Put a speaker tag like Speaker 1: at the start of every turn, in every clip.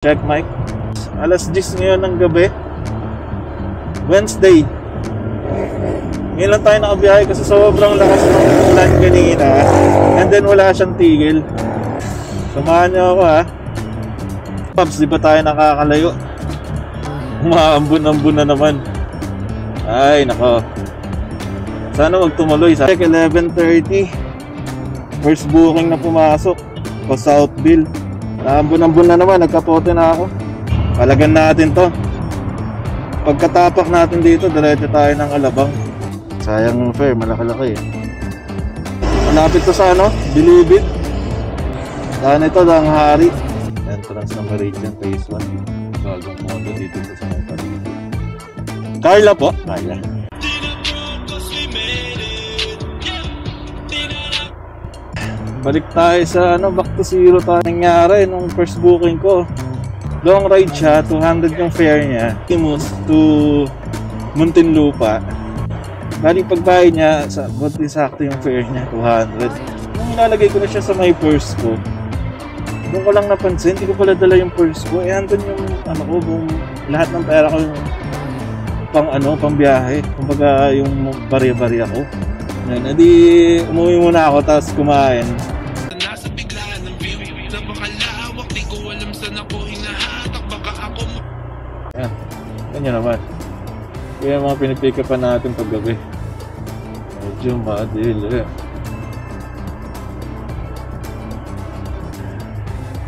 Speaker 1: Check mic. Alas 10 ngayon ng gabi, Wednesday. Ngayon lang tayo nakabiyahe kasi sobrang lakas ng ulan kanina. And then wala siyang tigil. Samahan niyo ako ha. Pops, di ba tayo nakakalayo? Umaambun-ambun na naman. Ay nako, sana wag tumuloy. Check 11:30. First booking na pumasok o Southville. Naambun-ambun na naman, nagkapote na ako. Palagan natin to. Pagkatapak natin dito, diretso tayo ng Alabang. Sayang fare, malaki-laki eh. Malapit to sa ano, Bilibid. Saan ito, Langhari. Entrance ng Meridian Phase 1. Bagong moto dito sa mga. Carla po. Carla. Balik tayo sa ano, back to zero tayo nangyari nung first booking ko. Long ride siya, 200 yung fare niya. Imus to Muntinlupa. Bali pagbayad niya, buti sakto yung fare niya, 200. Nung ilalagay ko na siya sa my purse ko, doon ko lang napansin, hindi ko pala dala yung purse ko. Eh, andun yung ano ko, lahat ng pera ko yung pang biyahe. Kumbaga yung barya-barya ko. Ngayon, edi umuwi muna ako, tapos kumain.
Speaker 2: Nasa biglaan ng view, napakalawak, di ko alam saan ako hinahatak, baka ako
Speaker 1: Ayan, ganyan naman. Kaya yung mga pinipick upan natin paggabi. Medyo madil eh.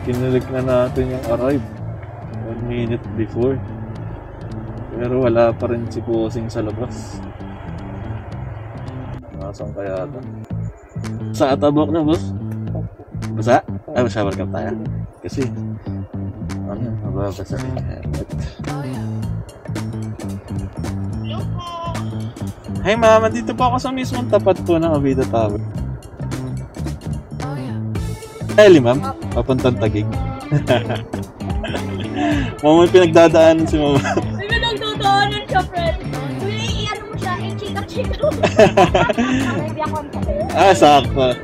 Speaker 1: Kinilig na natin yung arrive 1 minute before. Pero wala pa rin si Pusing sa labas. Nasaan kaya ito? Sa atabok na boss? Basa? Ay, shower cap tayo. Kasi ano, mababasa rin helmet. Hey mama, dito po ako sa mismong tapat po ng Avida Tower. Eli ma'am, papuntang Taguig. Mama, pinagdadaanan si mama.
Speaker 3: May pinagdadaanan siya, friend. Ano mo siya, i-chika-chika mo.
Speaker 1: Ah, sakto.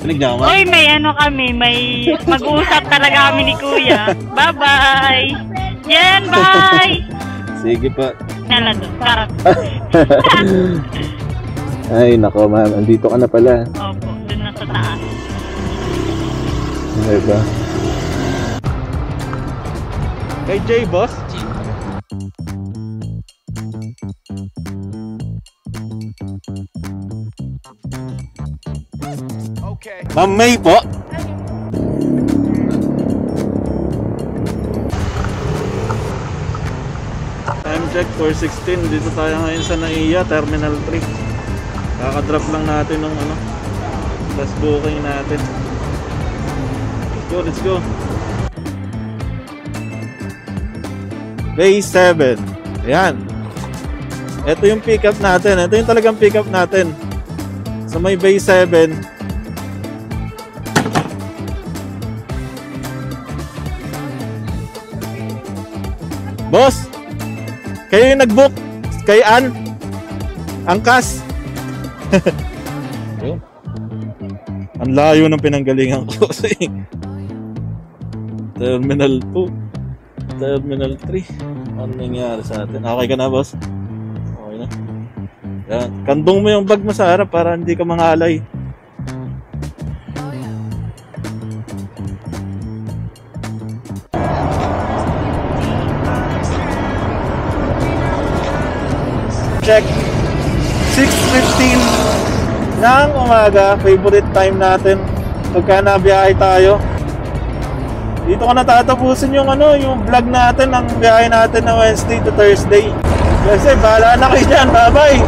Speaker 1: Pinagdama.
Speaker 4: Uy, may ano kami, may mag-uusap talaga kami ni Kuya. Bye-bye! Yan, bye!
Speaker 1: Sige pa.
Speaker 4: Nala doon, karap.
Speaker 1: Ay, nako ma'am, andito ka na pala.
Speaker 4: Opo, doon na sa taas.
Speaker 1: Diba? Kay Jay, boss?
Speaker 2: okay.
Speaker 1: Ma'am May po? Time check 4:16. Dito tayo ngayon sa Naiya, Terminal 3. Kakadrop lang natin ng ano, last booking natin. Let's go. Bay 7. Ayan. Ito yung pick up natin. Ito yung talagang pick up natin. Sa may Bay 7. Boss, kayo yung nag-book kay Ann Angkas. Ang layo ng pinanggalingan ko. Terminal 2, Terminal 3. Ano nangyari sa atin? Okay ka na, boss? Okay na. Yan. Kandong mo yung bag mo sa harap para hindi ka mangalay. Check 6:15 ng umaga. Favorite time natin pagka nabiyahe tayo. Dito ko na tatapusin yung ano, yung vlog natin ng biyahe natin na Wednesday to Thursday. Kasi bahala na kayo dyan. Bye bye.